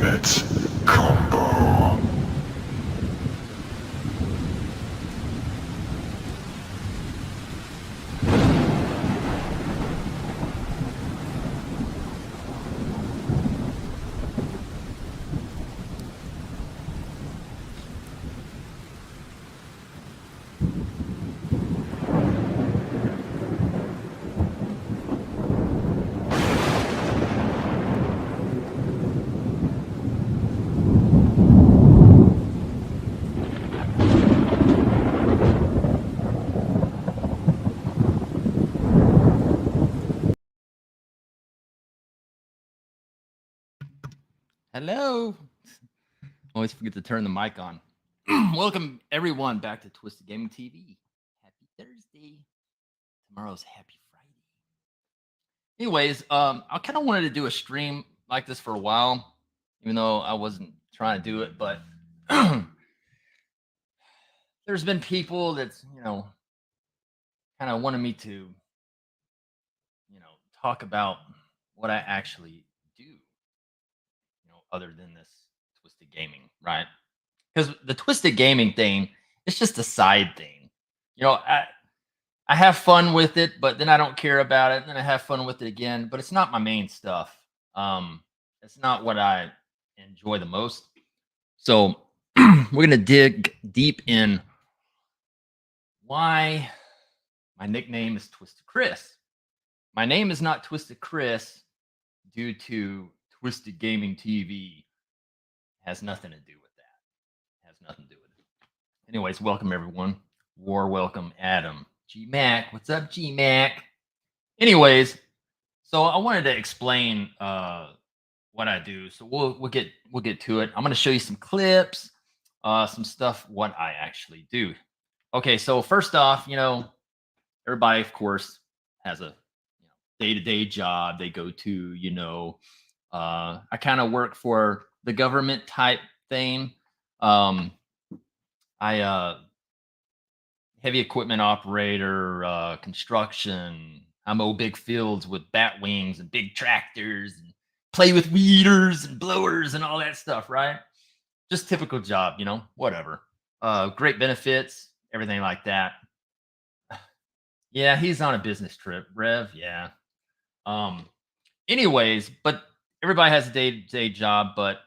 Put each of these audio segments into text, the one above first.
Ultimate Combo. Hello. Always forget to turn the mic on. Welcome everyone back to Twisted Gaming TV. Happy Thursday. Tomorrow's Happy Friday. Anyways, I kind of wanted to do a stream like this for a while, even though I wasn't trying to do it. But there's been people that's kind of wanted me to talk about what I actually do, other than this Twisted Gaming, right? Because the Twisted Gaming thing, it's just a side thing. I have fun with it, but then I don't care about it. And then I have fun with it again, but it's not my main stuff. It's not what I enjoy the most. So we're gonna dig deep in why my nickname is Twisted Chris. My name is not Twisted Chris due to Twisted Gaming TV. Has nothing to do with that. Has nothing to do with it. Anyways, welcome everyone. War welcome, Adam. G Mac, what's up, G Mac? Anyways, so I wanted to explain what I do. So we'll get to it. I'm going to show you some clips, some stuff what I actually do. Okay, so first off, everybody of course has a day-to-day job they go to. I kind of work for the government type thing. I heavy equipment operator, construction. I mow big fields with bat wings and big tractors and play with weeders and blowers and all that stuff, right? Just typical job, whatever. Great benefits, everything like that. Yeah, he's on a business trip, Rev. Yeah. Um, anyways, but everybody has a day-to-day job, but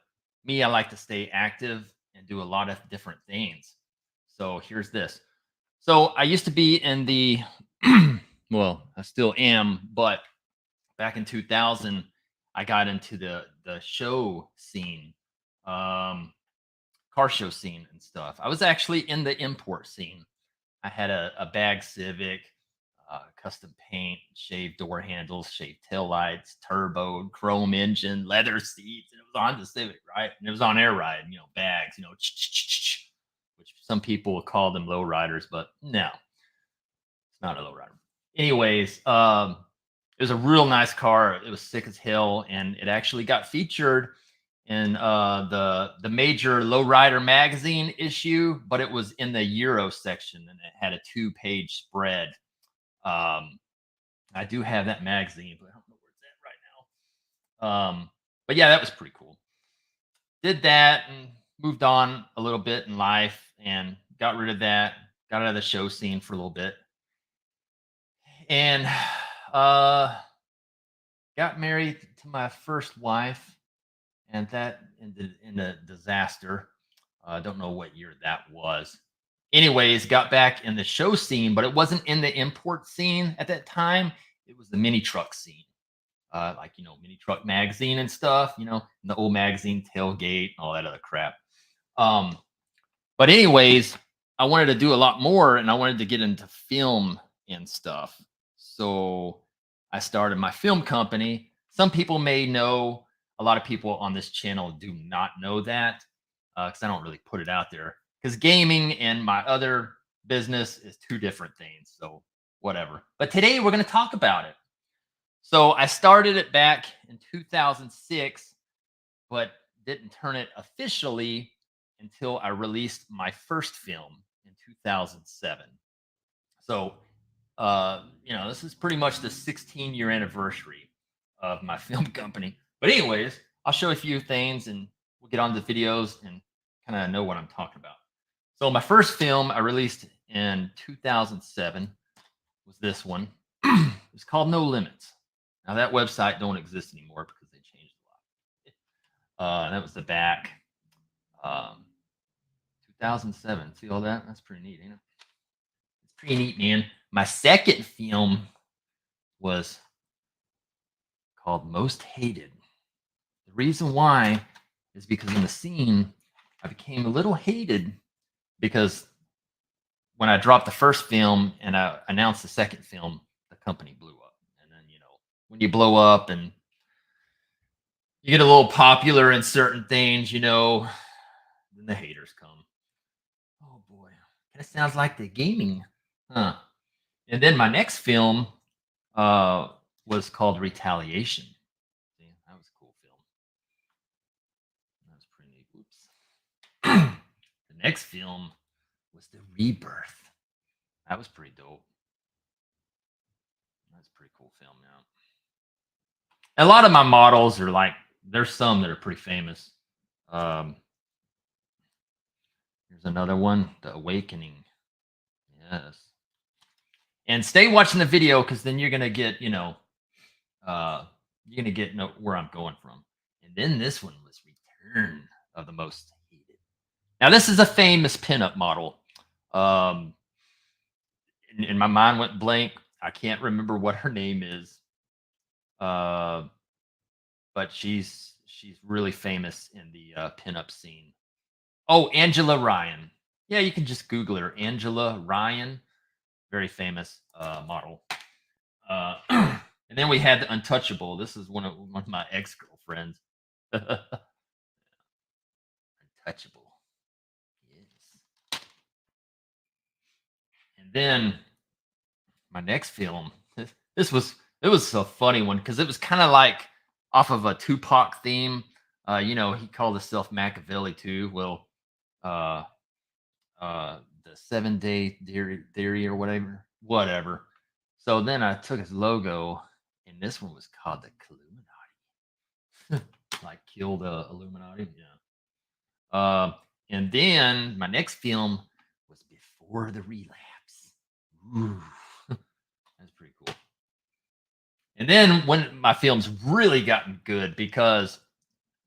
me, I like to stay active and do a lot of different things. So here's this. So I used to be in the, well, I still am, but back in 2000, I got into the show scene, car show scene and stuff. I was actually in the import scene. I had a bag Civic, custom paint, shaved door handles, shaved tail lights, turbo, chrome engine, leather seats, and it was on the Civic, right? And it was on air ride, bags, which some people call them low riders, but no, it's not a low rider. Anyways, it was a real nice car. It was sick as hell, and it actually got featured in the major lowrider magazine issue, but it was in the Euro section, and it had a 2-page spread. I do have that magazine, but I don't know where it's at right now. But yeah, that was pretty cool. Did that and moved on a little bit in life and got rid of that. Got out of the show scene for a little bit, and got married to my first wife, and that ended in a disaster. I don't know what year that was. Anyways, got back in the show scene, but it wasn't in the import scene at that time. It was the mini truck scene, like mini truck magazine and stuff. The old magazine tailgate, all that other crap. But anyways, I wanted to do a lot more, and I wanted to get into film and stuff. So I started my film company. Some people may know. A lot of people on this channel do not know that because I don't really put it out there. Because gaming and my other business is two different things. So whatever. But today we're going to talk about it. So I started it back in 2006, but didn't turn it officially until I released my first film in 2007. So, this is pretty much the 16-year anniversary of my film company. But anyways, I'll show a few things and get on the videos and kind of know what I'm talking about. So my first film I released in 2007 was this one. It's called No Limits. Now that website don't exist anymore because they changed a lot. That was the back. Um, 2007. See all that? That's pretty neat, ain't it? It's pretty neat, man. My second film was called Most Hated. The reason why is because in the scene, I became a little hated because when I dropped the first film and I announced the second film, the company blew up. And then, when you blow up and you get a little popular in certain things, then the haters come. Oh boy, kind of sounds like the gaming, huh? And then my next film was called Retaliation. See, that was a cool film. That was pretty neat. Whoops. The next film was The Rebirth. That was pretty dope. That's a pretty cool film now. A lot of my models are like, there's some that are pretty famous. Here's another one, The Awakening. Yes. And stay watching the video because then you're gonna get, where I'm going from. And then this one was Return of the Most Hated. Now this is a famous pinup model. And my mind went blank. I can't remember what her name is. But she's really famous in the pinup scene. Oh, Angela Ryan. Yeah, you can just Google her. Angela Ryan, very famous model. And then we had the Untouchable. This is one of my ex girlfriends. Untouchable. Yes. And then my next film. It was a funny one because it was kind of like off of a Tupac theme. He called himself Machiavelli too. Well, the 7-day theory or whatever. So then I took his logo, and this one was called the Illuminati, like kill the Illuminati. Yeah. And then my next film was Before the Relapse. Ooh, that's pretty cool. And then when my film's really gotten good because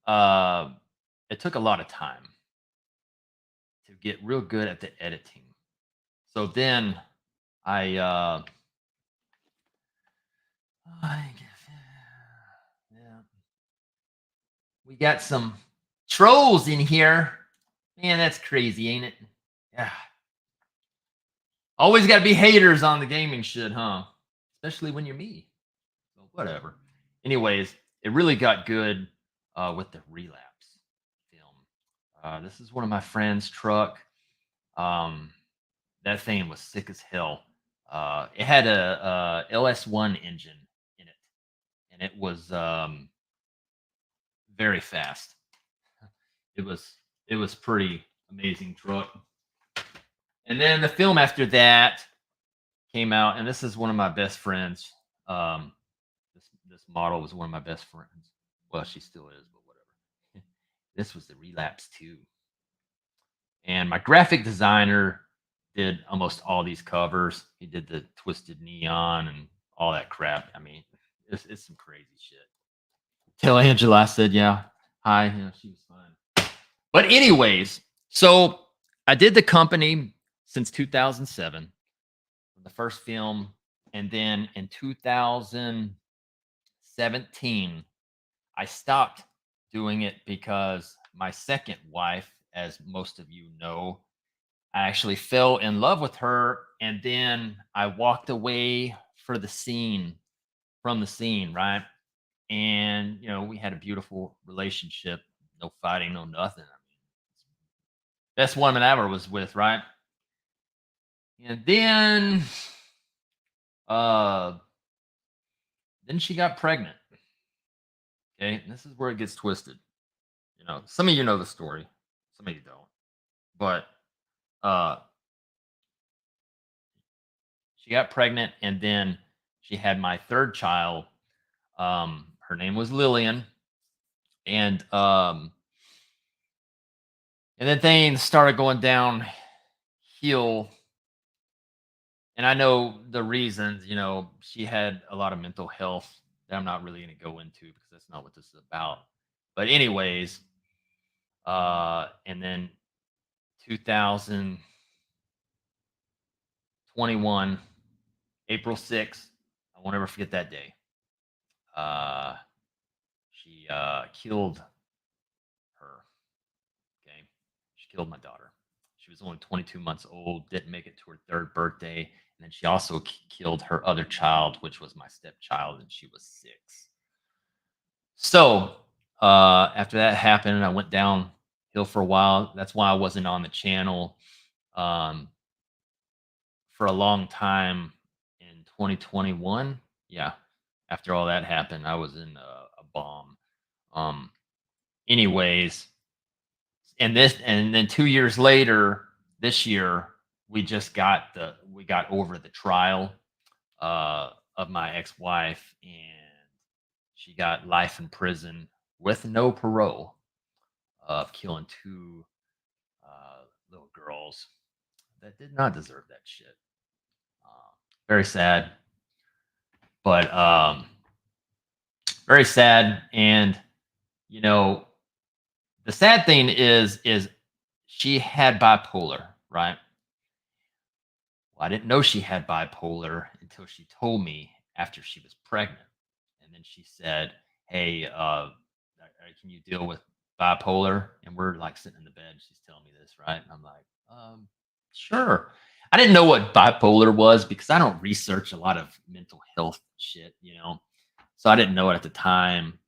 it took a lot of time to get real good at the editing. So then I yeah, we got some trolls in here. Man, that's crazy, ain't it? Yeah. Always got to be haters on the gaming shit, huh? Especially when you're me. So whatever. Anyways, it really got good with the Relapse film. This is one of my friend's truck. That thing was sick as hell. It had a LS1 engine in it, and it was very fast. It was pretty amazing truck. And then the film after that came out, and this is one of my best friends. This model was one of my best friends. Well, she still is, but whatever. This was the Relapse 2. And my graphic designer did almost all these covers. He did the Twisted Neon and all that crap. I mean, it's some crazy shit. Tell Angela I said, yeah, hi. Yeah, she was fine. But anyways, so I did the company since 2007, the first film. And then in 2017, I stopped doing it because my second wife, as most of you know, I actually fell in love with her, and then I walked away from the scene, right? And we had a beautiful relationship, no fighting, no nothing. I mean, best woman I ever was with, right? And then she got pregnant. Okay, and this is where it gets twisted. Some of you know the story, some of you don't. But she got pregnant, and then she had my third child. Her name was Lillian, and And then things started going downhill. And I know the reasons, she had a lot of mental health that I'm not really going to go into because that's not what this is about. But anyways, and then 2021, April 6th, I won't ever forget that day. She killed her. Okay. She killed my daughter. She was only 22 months old, didn't make it to her third birthday. And then she also killed her other child, which was my stepchild, and she was 6. So after that happened, I went downhill for a while. That's why I wasn't on the channel um, for a long time in 2021. Yeah. After all that happened, I was in a bomb. Um, anyways, and then 2 years later, this year, we got over the trial of my ex-wife, and she got life in prison with no parole of killing 2 little girls that did not deserve that shit. Very sad, but very sad. And you know, the sad thing is she had bipolar, right? Well, I didn't know she had bipolar until she told me after she was pregnant. And then she said, "Hey, can you deal with bipolar?" And we're like sitting in the bed. She's telling me this, right? And I'm like, sure. I didn't know what bipolar was because I don't research a lot of mental health shit. So I didn't know it at the time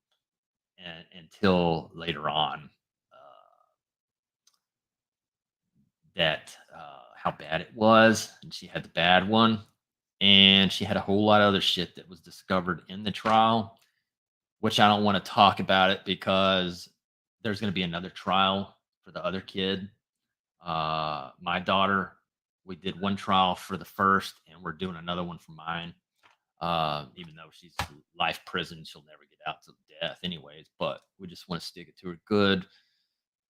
until later on. That how bad it was, and she had the bad one, and she had a whole lot of other shit that was discovered in the trial, which I don't want to talk about it because there's going to be another trial for the other kid. My daughter, we did one trial for the first, and we're doing another one for mine. Even though she's life prison, she'll never get out till death, anyways. But we just want to stick it to her good.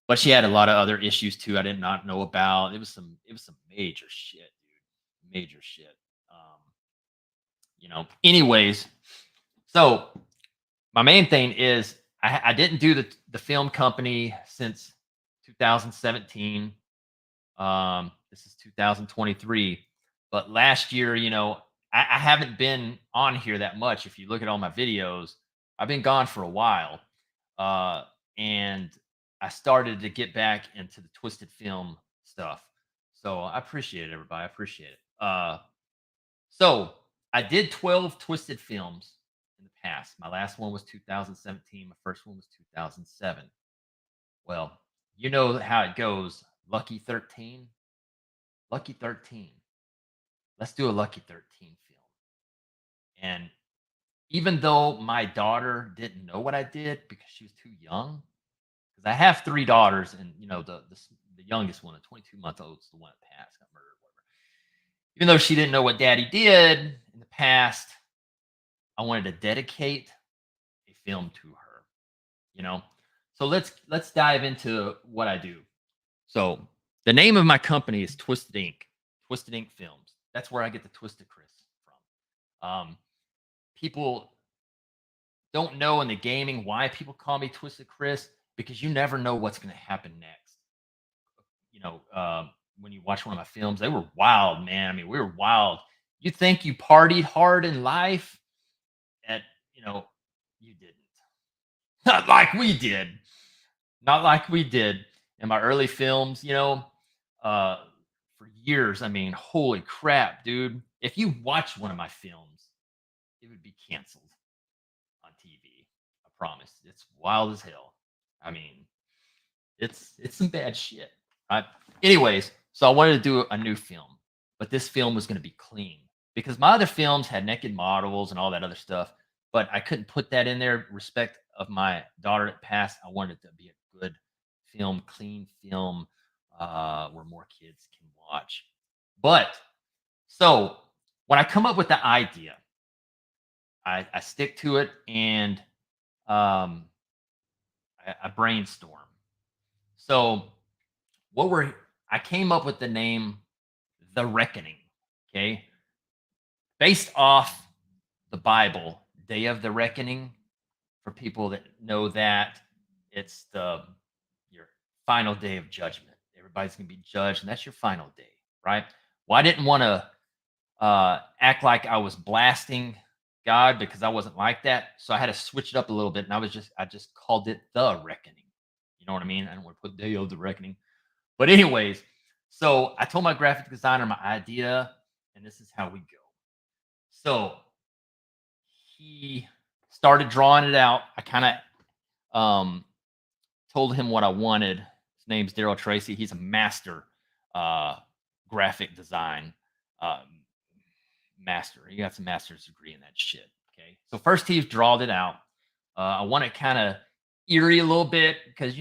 But she had a lot of other issues too I did not know about. It was some major shit, dude. Major shit. Anyways, so my main thing is I didn't do the film company since 2017. This is 2023. But last year, I haven't been on here that much. If you look at all my videos, I've been gone for a while. And I started to get back into the twisted film stuff. So I appreciate it, everybody. I appreciate it. So I did 12 twisted films in the past. My last one was 2017. My first one was 2007. Well, you know how it goes. Lucky 13. Lucky 13. Let's do a Lucky 13 film. And even though my daughter didn't know what I did because she was too young, because I have 3 daughters, and the youngest one, a 22-month old, is the one that passed, got murdered, whatever. Even though she didn't know what daddy did in the past, I wanted to dedicate a film to her. So let's dive into what I do. So the name of my company is Twisted Inc. Twisted Inc. Films. That's where I get the Twisted Chris from. People don't know in the gaming why people call me Twisted Chris, because you never know what's going to happen next. When you watch one of my films, they were wild, man. I mean, we were wild. You think you partied hard in life, and you didn't. Not like we did. Not like we did in my early films. For years. I mean, holy crap, dude! If you watch one of my films, it would be canceled on TV. I promise. It's wild as hell. I mean, it's some bad shit. Right? Anyways, so I wanted to do a new film, but this film was going to be clean because my other films had naked models and all that other stuff, but I couldn't put that in there. Respect of my daughter that passed. I wanted it to be a good film, clean film, where more kids can watch. But so when I come up with the idea, I stick to it, and I brainstorm. So I came up with the name The Reckoning. Okay. Based off the Bible, Day of the Reckoning. For people that know that, it's the your final day of judgment. Everybody's gonna be judged, and that's your final day, right? Well, I didn't want to act like I was blasting God because I wasn't like that. So I had to switch it up a little bit, and I just called it The Reckoning. You know what I mean? I don't want to put Day of the Reckoning. But anyways, so I told my graphic designer my idea, and this is how we go. So he started drawing it out. I kind of told him what I wanted. His name's Daryl Tracy. He's a master uh, graphic design uh, master. He got some master's degree in that shit. Okay, so first he drawed it out. I want it kind of eerie a little bit because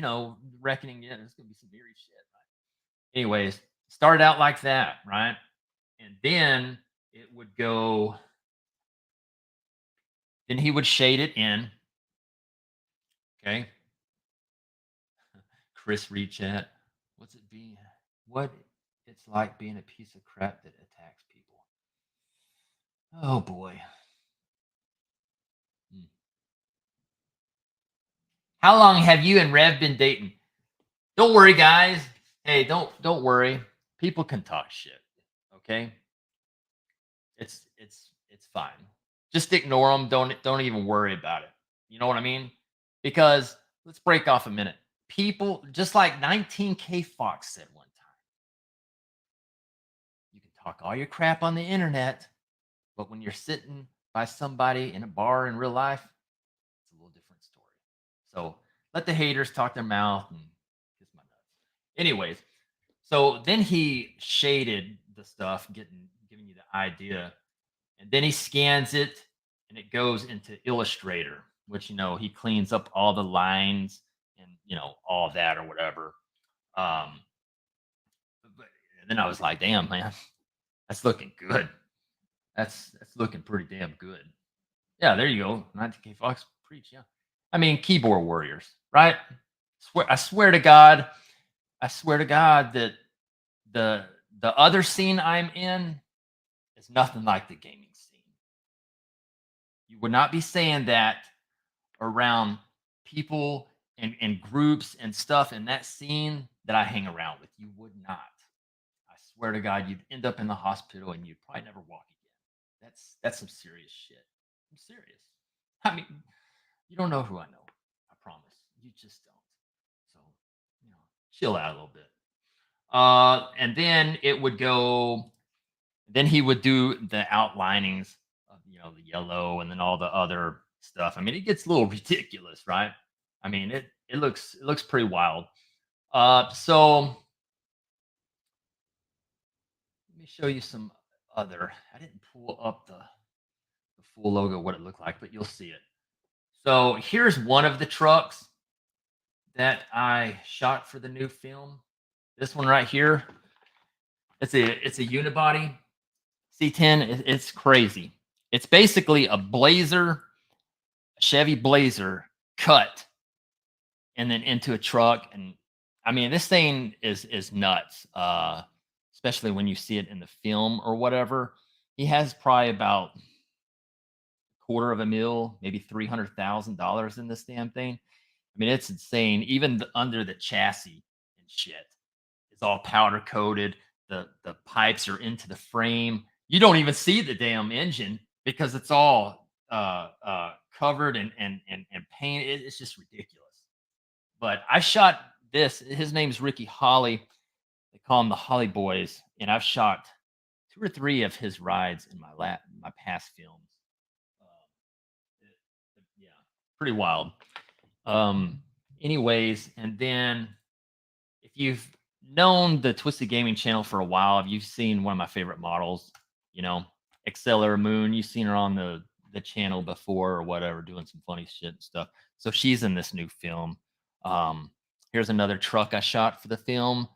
reckoning. Yeah, there's gonna be some eerie shit. Right? Anyways, started out like that, right? And then it would go. Then he would shade it in. Okay. Chris Reed chat. What's it be? What it's like being a piece of crap that attacks people. Oh boy. Hmm. How long have you and Rev been dating? Don't worry, guys. Hey, don't worry. People can talk shit. Okay? It's fine. Just ignore them. Don't even worry about it. You know what I mean? Because let's break off a minute. People, just like 19K Fox said one time, you can talk all your crap on the internet, but when you're sitting by somebody in a bar in real life, it's a little different story. So let the haters talk their mouth and kiss my nuts. Anyways, so then he shaded the stuff, giving you the idea, and then he scans it and it goes into Illustrator, which he cleans up all the lines and all that or whatever. Um, but then I was like, damn, man, that's looking good. That's looking pretty damn good. Yeah, there you go. 19K Fox preach. Yeah, I mean keyboard warriors, right? I swear to God that the the other scene I'm in is nothing like the gaming scene. You would not be saying that around people and groups and stuff in that scene that I hang around with. You would not. I swear to God, you'd end up in the hospital and you'd probably never walk again. That's some serious shit. I'm serious. I mean, you don't know who I know. I promise. You just don't. So, chill out a little bit. And then it would go. Then he would do the outlinings of the yellow and then all the other stuff. I mean, it gets a little ridiculous, right? I mean, it looks pretty wild. So let me show you some other. I didn't pull up the full logo, what it looked like, but you'll see it. So here's one of the trucks that I shot for the new film. This one right here. It's a unibody C10. It's crazy. It's basically a Blazer, a Chevy Blazer cut and then into a truck. And I mean, this thing is nuts. Especially when you see it in the film or whatever. He has probably about quarter of a mil, maybe $300,000 in this damn thing. I mean, it's insane. Even under the chassis and shit, it's all powder coated. The pipes are into the frame. You don't even see the damn engine because it's all covered and painted. It's just ridiculous. But I shot this. His name's Ricky Holly. They call him the Holly Boys, and I've shot 2 or 3 of his rides in my past films. Yeah, pretty wild. Anyways, and then if you've known the Twisted Gaming channel for a while, if you've seen one of my favorite models, Accelera Moon, you've seen her on the channel before or whatever, doing some funny shit and stuff. So she's in this new film. Here's another truck I shot for the film.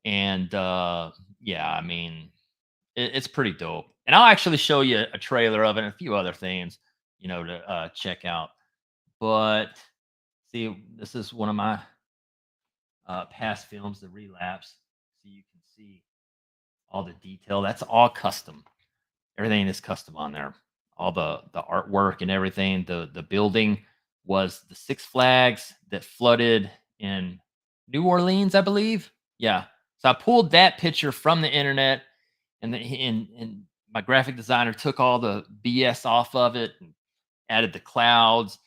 And yeah, I mean, it's pretty dope. And I'll actually show you a trailer of it and a few other things, to check out. But see, this is one of my past films, The Relapse. so you can see all the detail. That's all custom. Everything is custom on there. All the artwork and everything. The building was the Six Flags that flooded in New Orleans, I believe. Yeah. So I pulled that picture from the internet, and my graphic designer took all the BS off of it and added the clouds,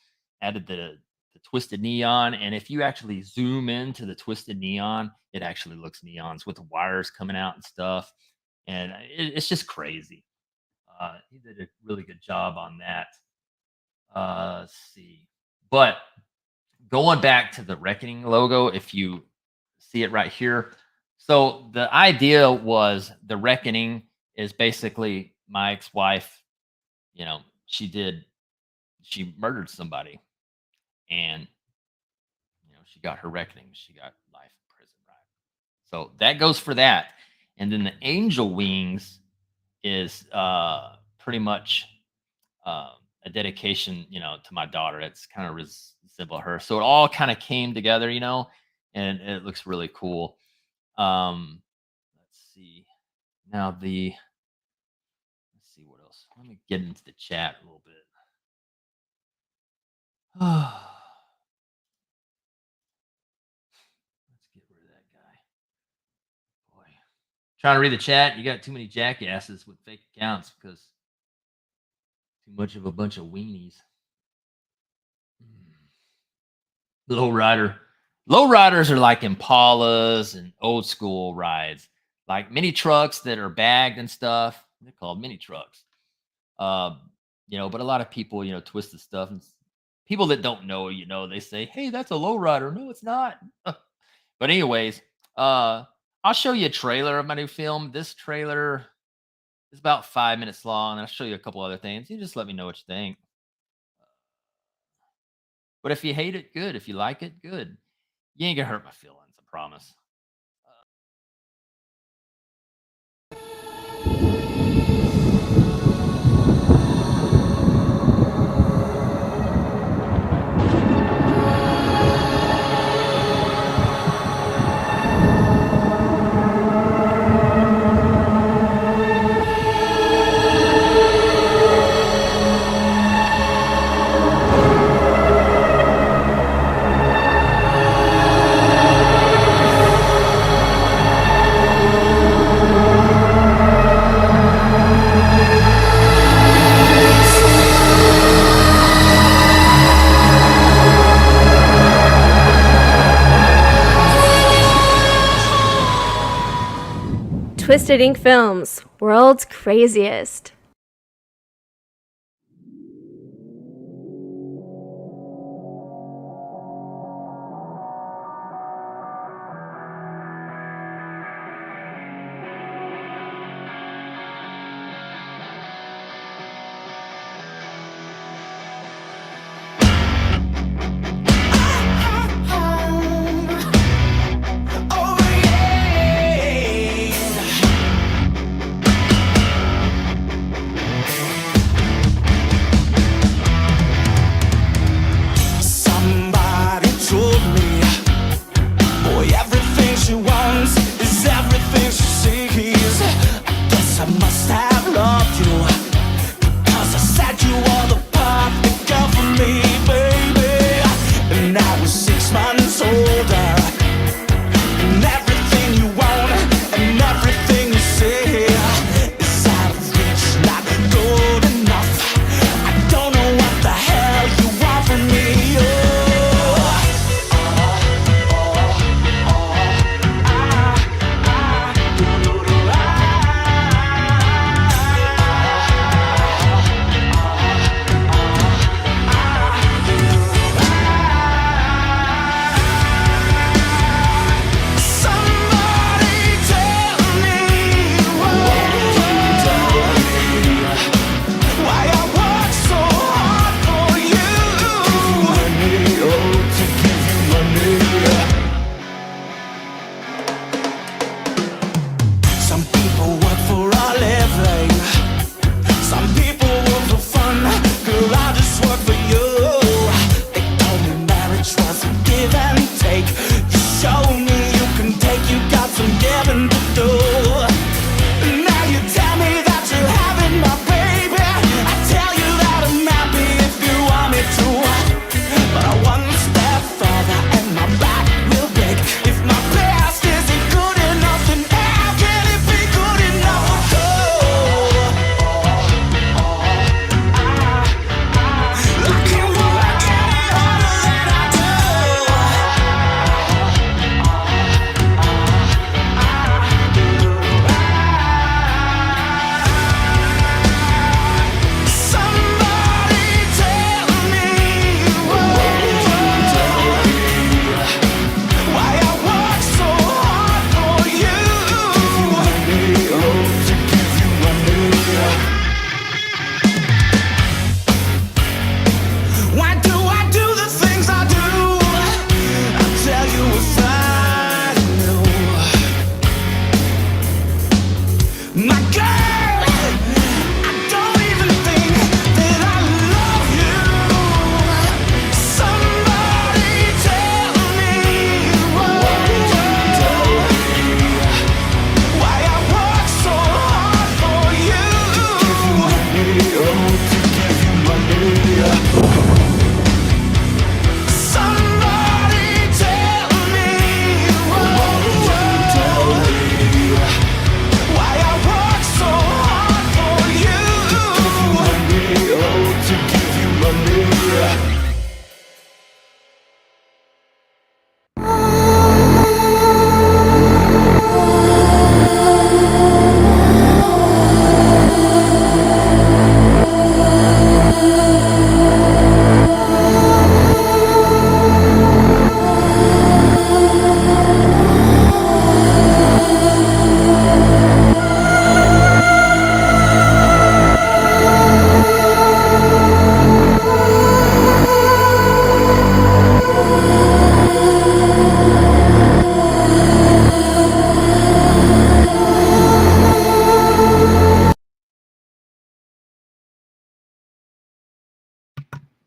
added the twisted neon. And if you actually zoom into the twisted neon, it actually looks neons with the wires coming out and stuff. And it's just crazy. He did a really good job on that. Let's see. But going back to the Reckoning logo, if you see it right here. So the idea was the Reckoning is basically my ex-wife, you know, she murdered somebody, and she got her reckoning. She got life in prison, right? So that goes for that. And then the angel wings is pretty much a dedication, to my daughter. It's kind of resemble her. So it all kind of came together, and it looks really cool. Let's see. Now let's see what else. Let me get into the chat a little bit. Let's get rid of that guy. Boy, trying to read the chat. You got too many jackasses with fake accounts because too much of a bunch of weenies. Lowrider. Lowriders are like Impalas and old school rides, like mini trucks that are bagged and stuff. They're called mini trucks. But a lot of people, twist the stuff, and people that don't know, they say, "Hey, that's a lowrider." No, it's not. But anyways, I'll show you a trailer of my new film. This trailer is about 5 minutes long, and I'll show you a couple other things. You just let me know what you think. But if you hate it, good. If you like it, good. You ain't gonna hurt my feelings, I promise. Twisted Ink Films, world's craziest.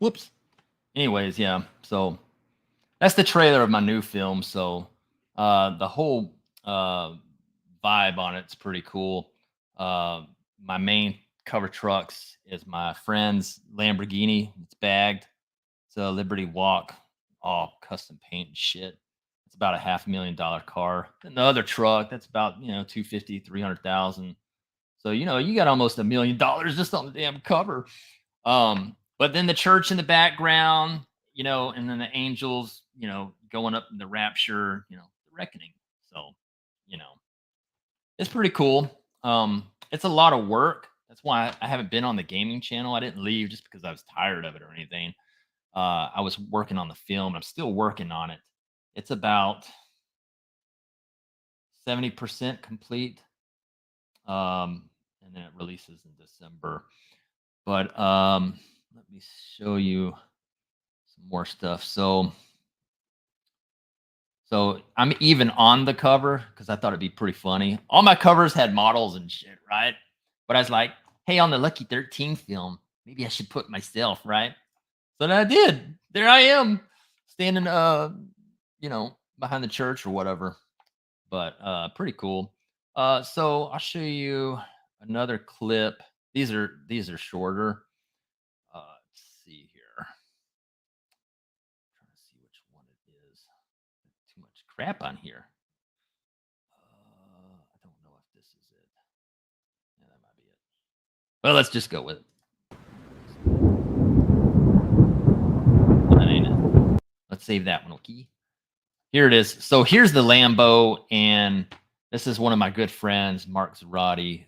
Whoops. Anyways, yeah. So that's the trailer of my new film. So the whole vibe on it's pretty cool. My main cover trucks is my friend's Lamborghini. It's bagged. It's a Liberty Walk, all custom paint and shit. It's about a $500,000 car. And the other truck, that's about 250, 300,000. So you got almost $1 million just on the damn cover. But then the church in the background, and then the angels, going up in the rapture, the reckoning. So, it's pretty cool. It's a lot of work. That's why I haven't been on the gaming channel. I didn't leave just because I was tired of it or anything. I was working on the film. I'm still working on it. It's about 70% complete. And then it releases in December. But let me show you some more stuff. So I'm even on the cover because I thought it'd be pretty funny. All my covers had models and shit, right? But I was like, hey, on the Lucky 13 film, maybe I should put myself, right? So then I did. There I am, standing, behind the church or whatever. But pretty cool. So I'll show you another clip. These are shorter. Let's see here. Trying to see which one it is. Too much crap on here. I don't know if this is it. Yeah, that might be it. Well, let's just go with it. That ain't it. Let's save that one, okay? Here it is. So here's the Lambo, and this is one of my good friends, Mark Zarate.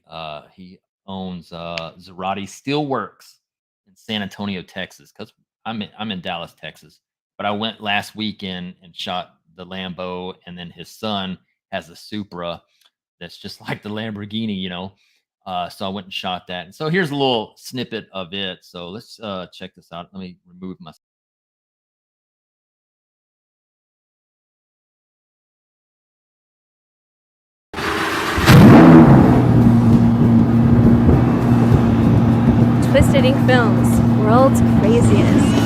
He owns Zarate Steelworks in San Antonio, Texas. Because I'm in Dallas, Texas. But I went last weekend and shot the Lambo, and then his son has a Supra that's just like the Lamborghini, So I went and shot that. And so here's a little snippet of it. So let's check this out. Let me remove my. Twisted Ink Films, world's craziest.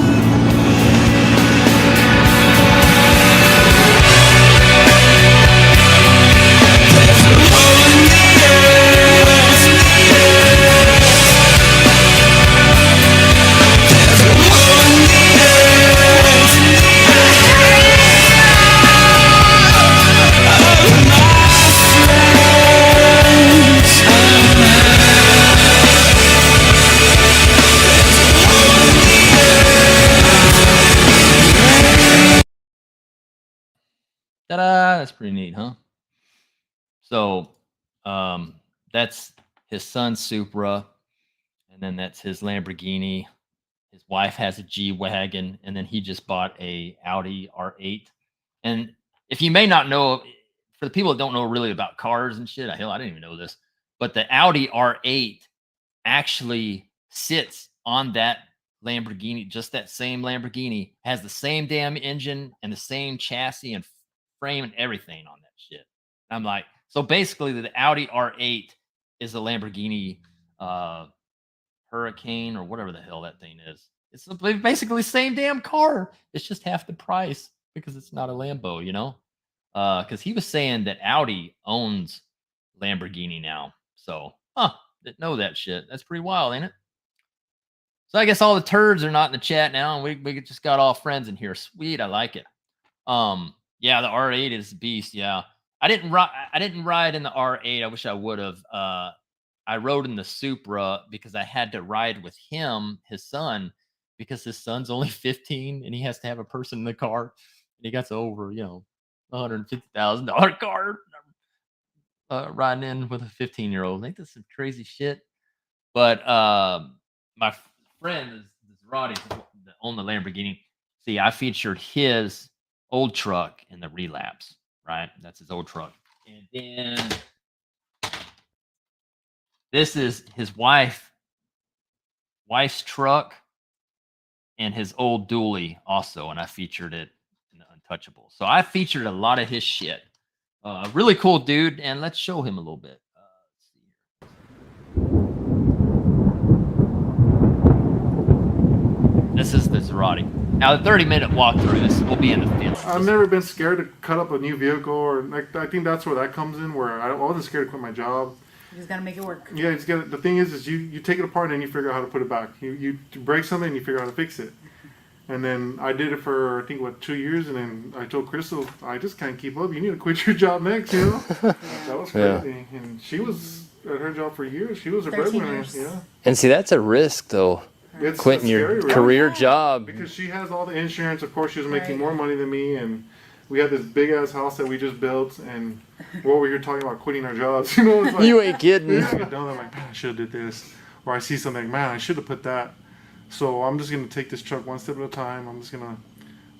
Ta-da! That's pretty neat, huh? So that's his son's Supra, and then that's his Lamborghini. His wife has a G-Wagon, and then he just bought a Audi R8. And if you may not know, for the people that don't know really about cars and shit, hell, I didn't even know this, but the Audi R8 actually sits on that Lamborghini, just that same Lamborghini, has the same damn engine and the same chassis and frame and everything on that shit. I'm like, so basically the Audi R8 is a Lamborghini Hurricane or whatever the hell that thing is. It's basically the same damn car. It's just half the price because it's not a Lambo, because he was saying that Audi owns Lamborghini now. So, didn't know that shit. That's pretty wild, ain't it? So I guess all the turds are not in the chat now, and we just got all friends in here. Sweet, I like it. Yeah, the R8 is a beast. Yeah, I didn't ride in the R8. I wish I would have. I rode in the Supra because I had to ride with him, his son, because his son's only 15 and he has to have a person in the car. And he got over, $150,000 car riding in with a 15-year-old. Ain't this some crazy shit? But my friend, Roddy, that owned the Lamborghini. See, I featured his old truck in the Relapse, right? That's his old truck. And then this is his wife's truck and his old dually also, and I featured it in the Untouchable. So I featured a lot of his shit. Really cool dude, and let's show him a little bit. Let's see here. This is with Zarate. Now, the 30-minute walkthrough, this will be in the film. I've never been scared to cut up a new vehicle, or like I think that's where that comes in. Where I wasn't scared to quit my job. You just gotta make it work. Yeah, it's got. The thing is you take it apart and you figure out how to put it back. You break something and you figure out how to fix it. And then I did it for I think 2 years, and then I told Crystal, I just can't keep up. You need to quit your job next, you know. That was crazy. And she was at her job for years. She was a 13 breadwinner. years. Yeah. And see, that's a risk though. It's Quitting a your scary risk. career job. Because she has all the insurance. Of course, she was making Right. more money than me, and we had this big ass house that we just built, and what were you talking about quitting our jobs? You know, it's like, You ain't kidding. yeah, I'm done. I'm like, man, I should have did this, or I see something, man, I should have put that. So I'm just gonna take this truck one step at a time. I'm just gonna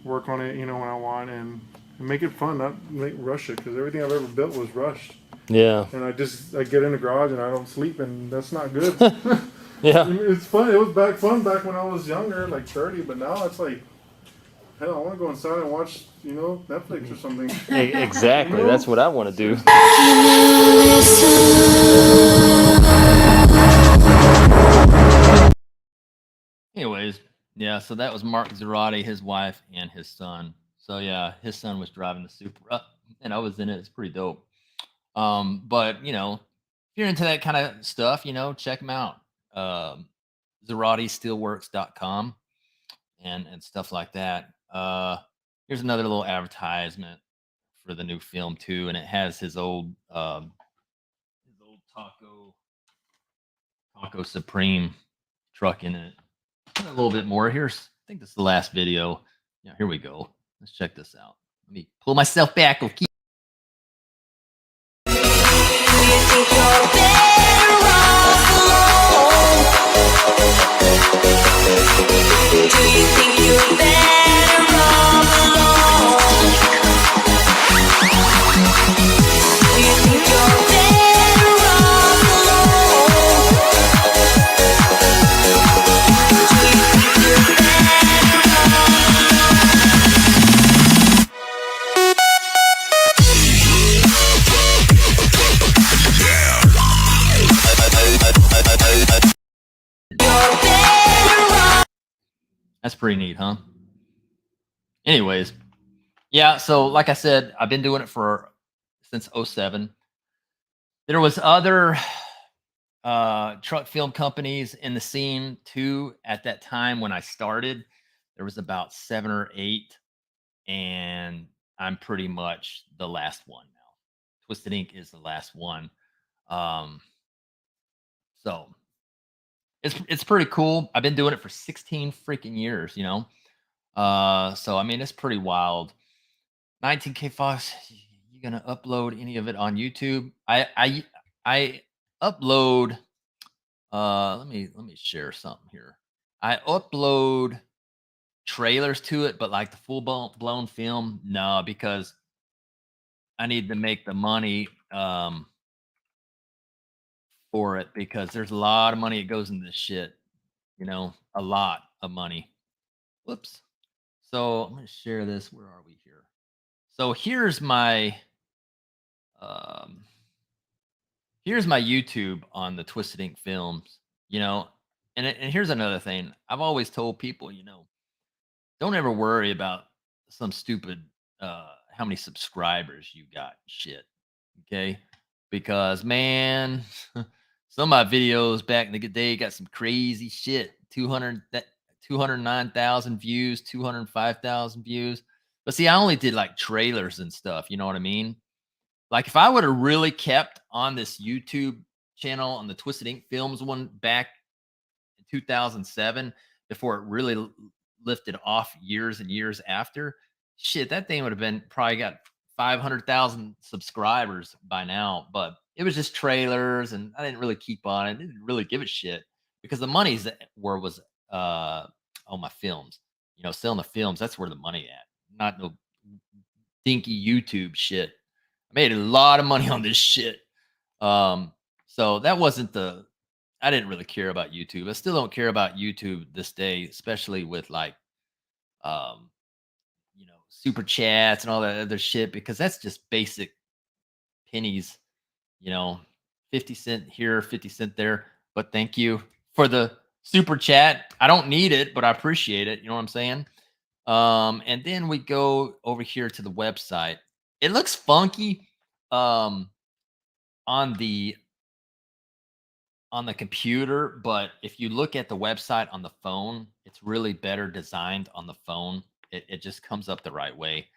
work on it, you know, when I want, and make it fun, not rush it, because everything I've ever built was rushed. Yeah. And I get in the garage and I don't sleep, and that's not good. Yeah. It's fun. It was fun back when I was younger, like 30, but now it's like, hell, I want to go inside and watch, you know, Netflix or something. Exactly. That's what I want to do. Anyways, yeah, so that was Mark Zarate, his wife, and his son. So yeah, his son was driving the Supra, and I was in it. It's pretty dope. But you know, if you're into that kind of stuff, you know, check him out. ZarateSteelworks.com and stuff like that. Here's another little advertisement for the new film too, and it has his old Taco Supreme truck in it. A little bit more. I think this is the last video. Yeah, here we go. Let's check this out. Let me pull myself back. Okay. That's pretty neat, huh? Anyways, yeah, so like I said, I've been doing it since 07. There was other truck film companies in the scene too at that time when I started. There was about 7 or 8, and I'm pretty much the last one now. Twisted Ink is the last one. So it's pretty cool. I've been doing it for 16 freaking years, you know. So I mean, it's pretty wild. 19K Fox, you gonna upload any of it on YouTube? I upload. Let me share something here. I upload trailers to it, but like the full blown film, no, because I need to make the money for it, because there's a lot of money that goes into this shit, you know, a lot of money. Whoops. So I'm gonna share this. Where are we here? So here's my YouTube on the Twisted Ink Films, you know, and here's another thing. I've always told people, you know, don't ever worry about some stupid how many subscribers you got shit. Okay. Because man, some of my videos back in the day got some crazy shit. 209,000 views, 205,000 views. But see, I only did like trailers and stuff. You know what I mean? Like if I would have really kept on this YouTube channel on the Twisted Ink Films one back in 2007, before it really lifted off years and years after, shit, that thing would have been probably got 500,000 subscribers by now. But it was just trailers, and I didn't really keep on it. I didn't really give a shit, because the money's was on my films. You know, selling the films, that's where the money at. Not no dinky YouTube shit. I made a lot of money on this shit. So that wasn't I didn't really care about YouTube. I still don't care about YouTube this day, especially with like you know, super chats and all that other shit, because that's just basic pennies, you know, 50 cent here, 50 cent there. But thank you for the super chat. I don't need it, but I appreciate it. You know what I'm saying? And then we go over here to the website. It looks funky on the computer, but if you look at the website on the phone, it's really better designed on the phone. It just comes up the right way.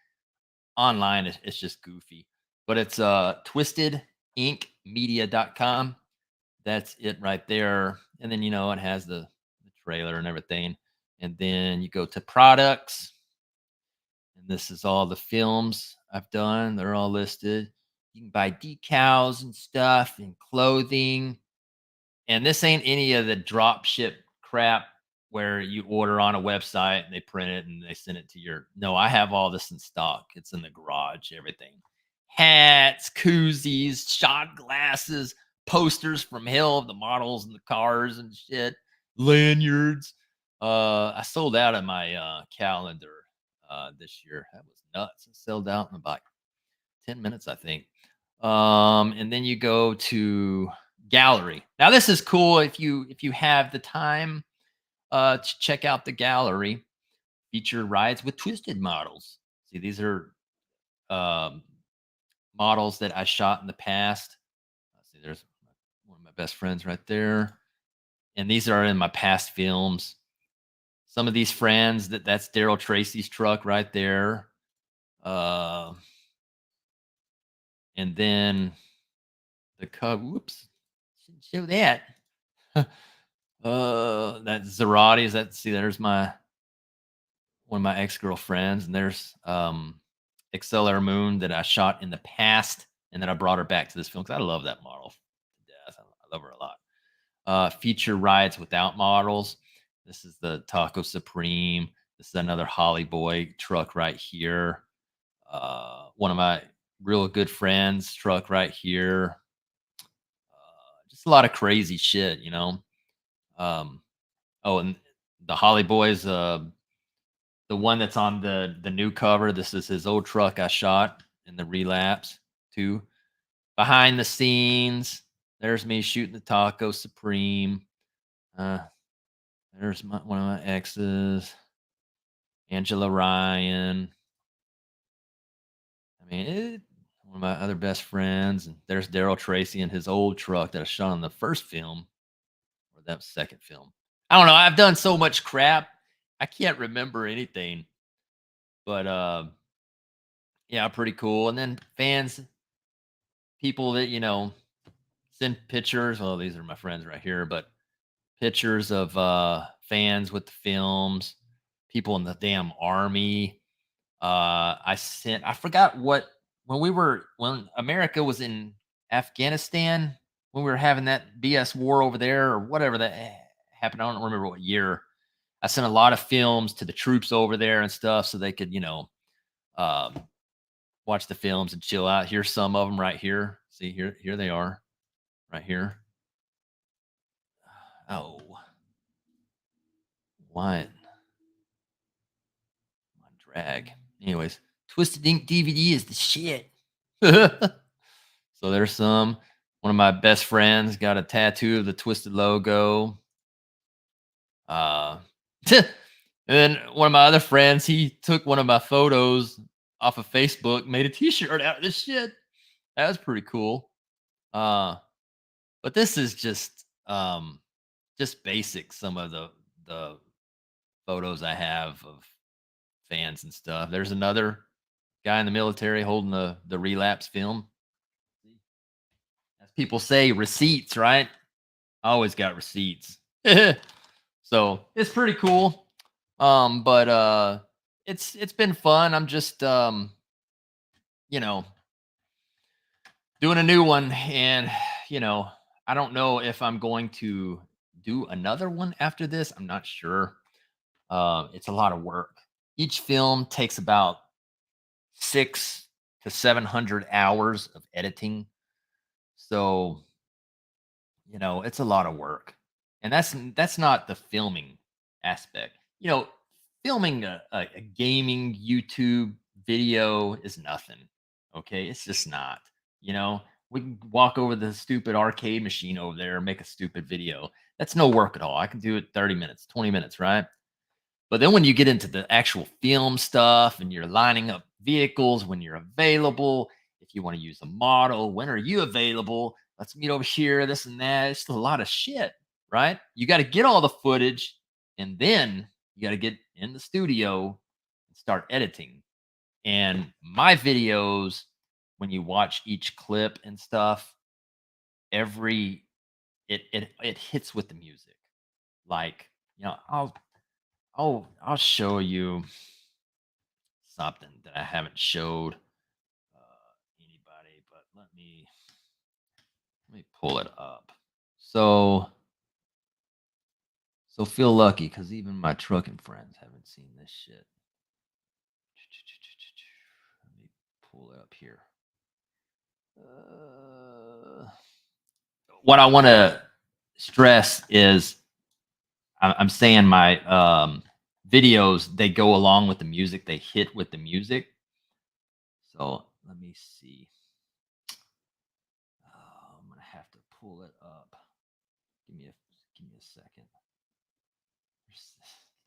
Online, it's just goofy, but it's twistedinkmedia.com. That's it right there. And then, it has the trailer and everything. And then you go to products, and this is all the films I've done. They're all listed. You can buy decals and stuff and clothing. And this ain't any of the drop ship crap where you order on a website and they print it and they send it to your. No, I have all this in stock. It's in the garage, everything. Hats, koozies, shot glasses, posters from hell of the models and the cars and shit, lanyards. I sold out of my calendar this year. That was nuts. I sold out in about 10 minutes, I think. And then you go to gallery. Now this is cool if you have the time to check out the gallery. Feature rides with Twisted models. See, these are models that I shot in the past. See, there's one of my best friends right there. And these are in my past films. Some of these friends, that's Daryl Tracy's truck right there. And then the whoops, shouldn't show that. That's Zerati's. There's one of my ex-girlfriends, and there's Accelerator Moon that I shot in the past, and then I brought her back to this film because I love that model to death. I love her a lot. Feature rides without models. This is the Taco Supreme. This is another Holly Boy truck right here. One of my real good friends truck right here. Just a lot of crazy shit, oh, and the Holly Boys, the one that's on the new cover, this is his old truck I shot in the relapse too. Behind the scenes, there's me shooting the Taco Supreme. There's one of my exes, Angela Ryan. I mean, one of my other best friends. And there's Daryl Tracy and his old truck that I shot on the first film, or that second film. I don't know. I've done so much crap. I can't remember anything. But yeah, pretty cool. And then fans, people that, send pictures. Well, these are my friends right here, but pictures of fans with the films, people in the damn army. I forgot when America was in Afghanistan, when we were having that BS war over there or whatever that happened. I don't remember what year. I sent a lot of films to the troops over there and stuff so they could, watch the films and chill out. Here's some of them right here. See, here they are right here. Oh, what? Drag. Anyways, Twisted Ink DVD is the shit. So there's some. One of my best friends got a tattoo of the Twisted logo. And then one of my other friends, he took one of my photos off of Facebook, made a t-shirt out of this shit. That was pretty cool. But this is just basic. Some of the photos I have of fans and stuff. There's another guy in the military holding the relapse film. As people say, receipts, right? I always got receipts. So it's pretty cool. But it's been fun. I'm just doing a new one, and I don't know if I'm going to do another one after this. I'm not sure. It's a lot of work. Each film takes about 600 to 700 hours of editing. So, it's a lot of work. And that's not the filming aspect. Filming a gaming YouTube video is nothing. Okay. It's just not, we can walk over the stupid arcade machine over there and make a stupid video. That's no work at all. I can do it 30 minutes, 20 minutes, right? But then when you get into the actual film stuff and you're lining up vehicles when you're available, if you want to use a model, when are you available? Let's meet over here, this and that. It's a lot of shit, right? You got to get all the footage and then you got to get in the studio and start editing. And my videos, when you watch each clip and stuff, it hits with the music. Like, I'll show you something that I haven't showed anybody, but let me pull it up. So feel lucky because even my trucking friends haven't seen this shit. Let me pull it up here. What I want to stress is I'm saying my videos, they go along with the music. They hit with the music. So let me see. I'm going to have to pull it up. Give me a second.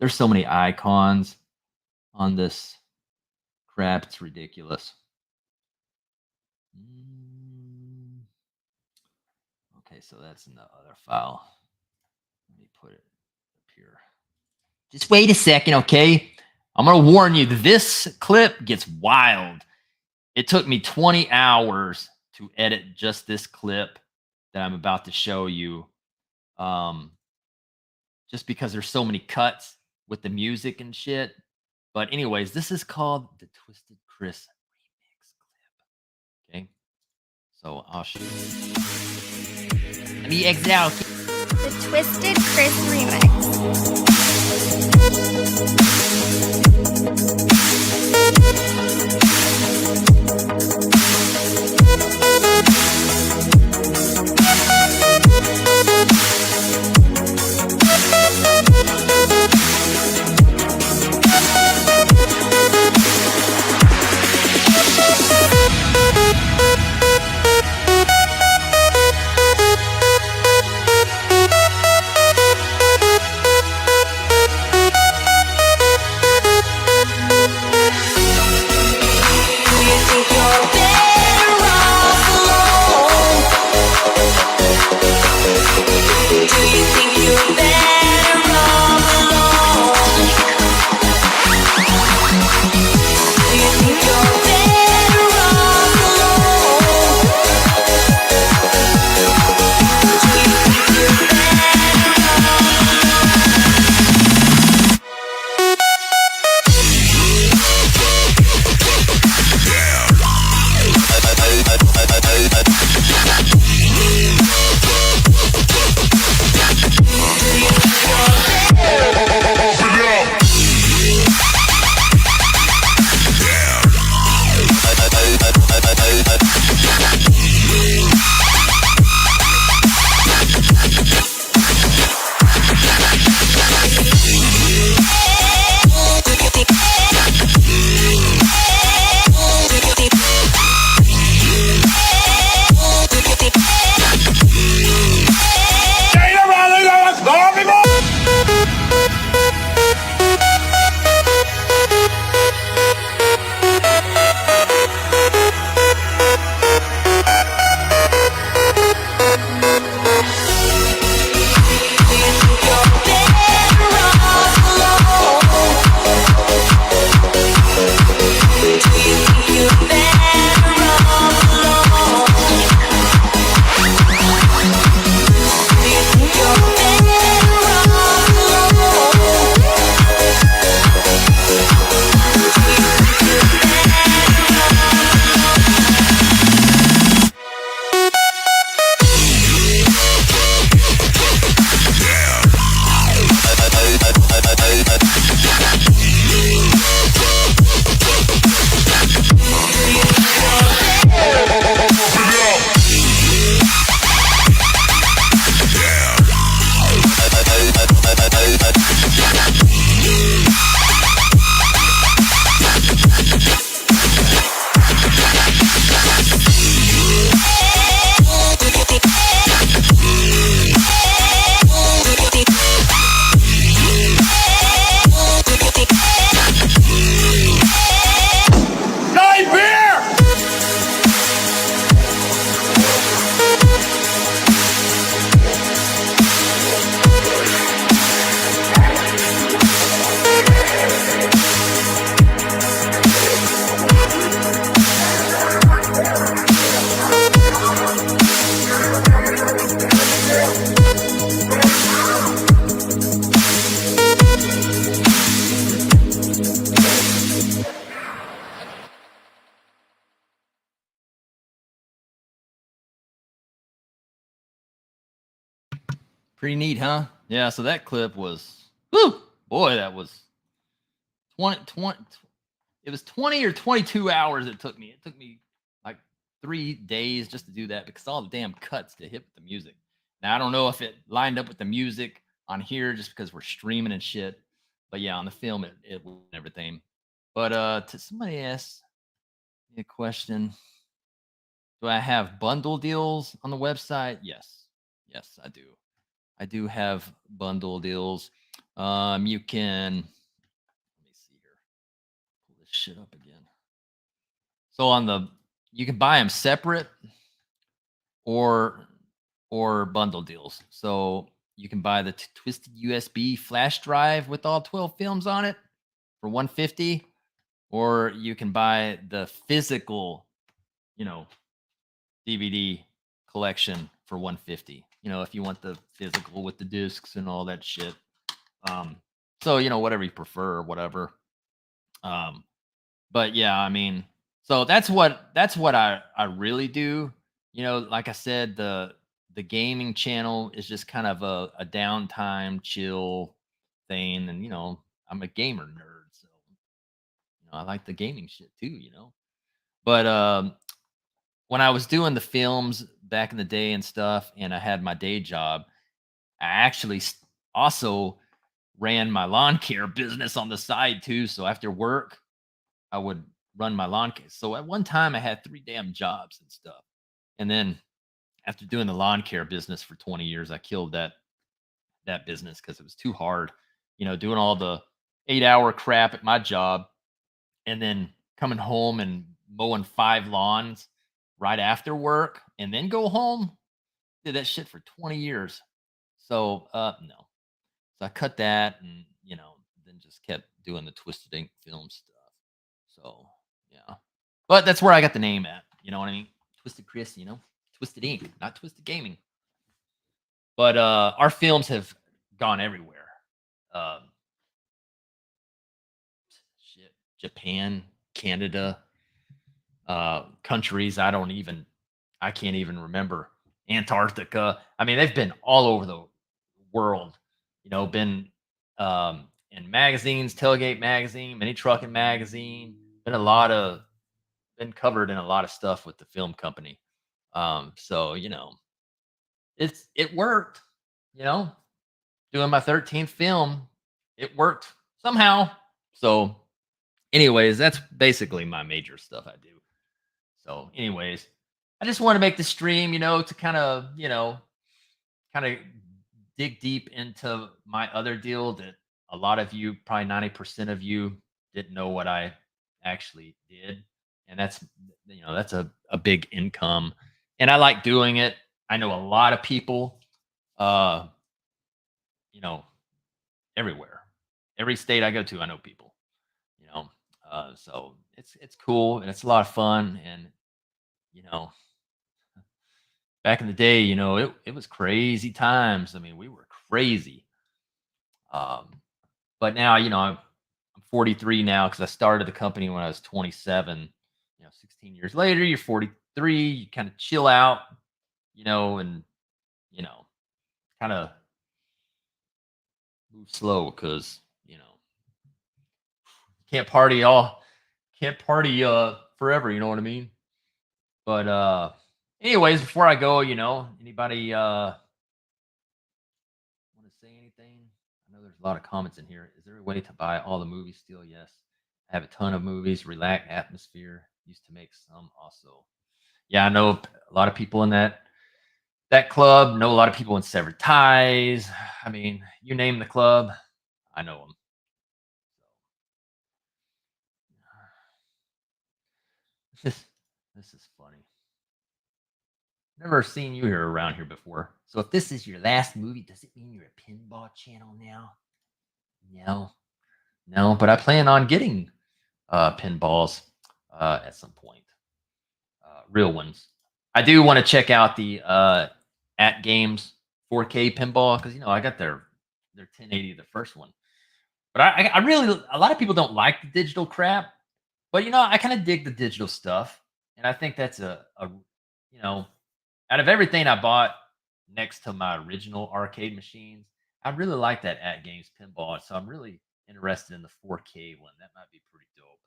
There's so many icons on this crap. It's ridiculous. Okay, so that's in the other file. Let me put it up here. Just wait a second, okay? I'm going to warn you, this clip gets wild. It took me 20 hours to edit just this clip that I'm about to show you. Just because there's so many cuts with the music and shit. But anyways, this is called the Twisted Chris remix clip. Okay? So I'll show you. Let me exit out. The Twisted Chris remix. Take your Pretty neat, huh? Yeah. So that clip was, whoo, boy, that was 20. It was 20 or 22 hours it took me. It took me like 3 days just to do that because all the damn cuts to hit with the music. Now I don't know if it lined up with the music on here just because we're streaming and shit. But yeah, on the film it was everything. But to somebody asked me a question. Do I have bundle deals on the website? Yes. Yes, I do. I do have bundle deals. You can let me see here. Pull this shit up again. So on the you can buy them separate or bundle deals. So you can buy the twisted USB flash drive with all 12 films on it for 150, or you can buy the physical, you know, DVD collection for 150. You know, if you want the physical with the discs and all that shit. So you know, whatever you prefer or whatever. But yeah, I mean, so that's what I really do. You know, like I said, the gaming channel is just kind of a downtime, chill thing, and you know, I'm a gamer nerd, so you know, I like the gaming shit too. You know, but when I was doing the films back in the day and stuff, and I had my day job, I actually also ran my lawn care business on the side too. So after work, I would run my lawn care. So at one time, I had 3 damn jobs and stuff. And then after doing the lawn care business for 20 years, I killed that business because it was too hard. You know, doing all the 8-hour crap at my job, and then coming home and mowing 5 lawns right after work, and then go home. Did that shit for 20 years. So no. So I cut that, and you know, then just kept doing the Twisted Ink film stuff. So yeah. But that's where I got the name at. You know what I mean? Twisted Chris, you know? Twisted Ink, not Twisted Gaming. But our films have gone everywhere. Um shit. Japan, Canada, countries I can't even remember. Antarctica. I mean, they've been all over the world. You know, been in magazines, Tailgate Magazine, Mini Trucking Magazine. Been covered in a lot of stuff with the film company. So you know, it worked. You know, doing my 13th film, it worked somehow. So, anyways, that's basically my major stuff I do. So, anyways, I just want to make the stream, you know, to kind of dig deep into my other deal that a lot of you, probably 90% of you, didn't know what I actually did. And that's, you know, that's a big income. And I like doing it. I know a lot of people, uh, you know, everywhere. Every state I go to, I know people, you know. So it's cool and it's a lot of fun. And, you know, back in the day, you know, it was crazy times. I mean, we were crazy. Um, but now, you know, I'm 43 now because I started the company when I was 27. You know, 16 years later, you're 43. You kind of chill out, you know, and you know, kind of move slow because you know can't party all can't party forever. You know what I mean? But anyways, before I go, you know, anybody want to say anything? I know there's a lot of comments in here. Is there a way to buy all the movies still? Yes. I have a ton of movies, relax atmosphere. Used to make some also. Yeah, I know a lot of people in that club. Know a lot of people in Severed Ties. I mean, you name the club, I know them. This is funny. Never seen you here around here before. So if this is your last movie, does it mean you're a pinball channel now? No, but I plan on getting pinballs at some point, real ones. I do want to check out the At Games 4K pinball because you know I got their 1080, the first one. But I really, a lot of people don't like the digital crap, but you know I kind of dig the digital stuff, and I think that's a you know, out of everything I bought, next to my original arcade machines. I really like that At Games pinball, so I'm really interested in the 4K one. That might be pretty dope.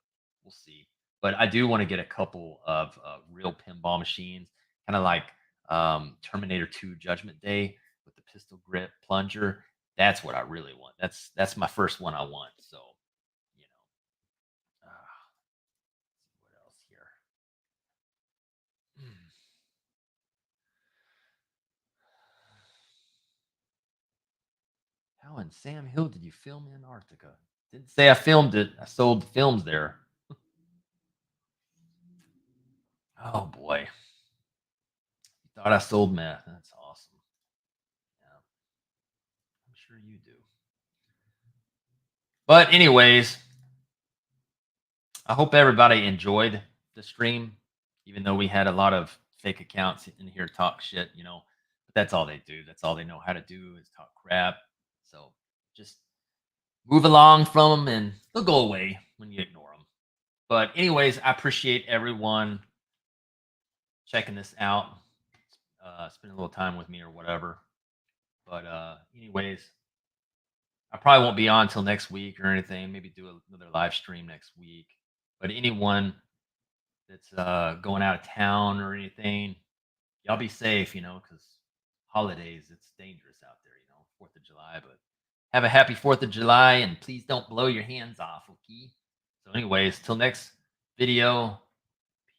We'll see. But I do want to get a couple of real pinball machines, kind of like Terminator 2 Judgment Day with the pistol grip plunger. That's what I really want. That's my first one I want. So, you know, what else here? How in Sam Hill did you film Antarctica? Didn't say I filmed it. I sold the films there. Oh boy. You thought I sold meth. That's awesome. Yeah. I'm sure you do. But anyways, I hope everybody enjoyed the stream, even though we had a lot of fake accounts in here talk shit, you know. But that's all they do. That's all they know how to do is talk crap. So just move along from them and they'll go away when you ignore them. But anyways, I appreciate everyone checking this out, spending a little time with me or whatever. But anyways, I probably won't be on until next week or anything. Maybe do another live stream next week. But anyone that's going out of town or anything, y'all be safe, you know, because holidays, it's dangerous out there, you know, 4th of July. But have a happy 4th of July and please don't blow your hands off, okay? So anyways, till next video,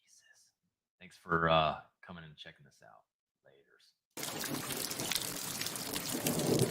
pieces. Thanks for coming and checking this out. Laters.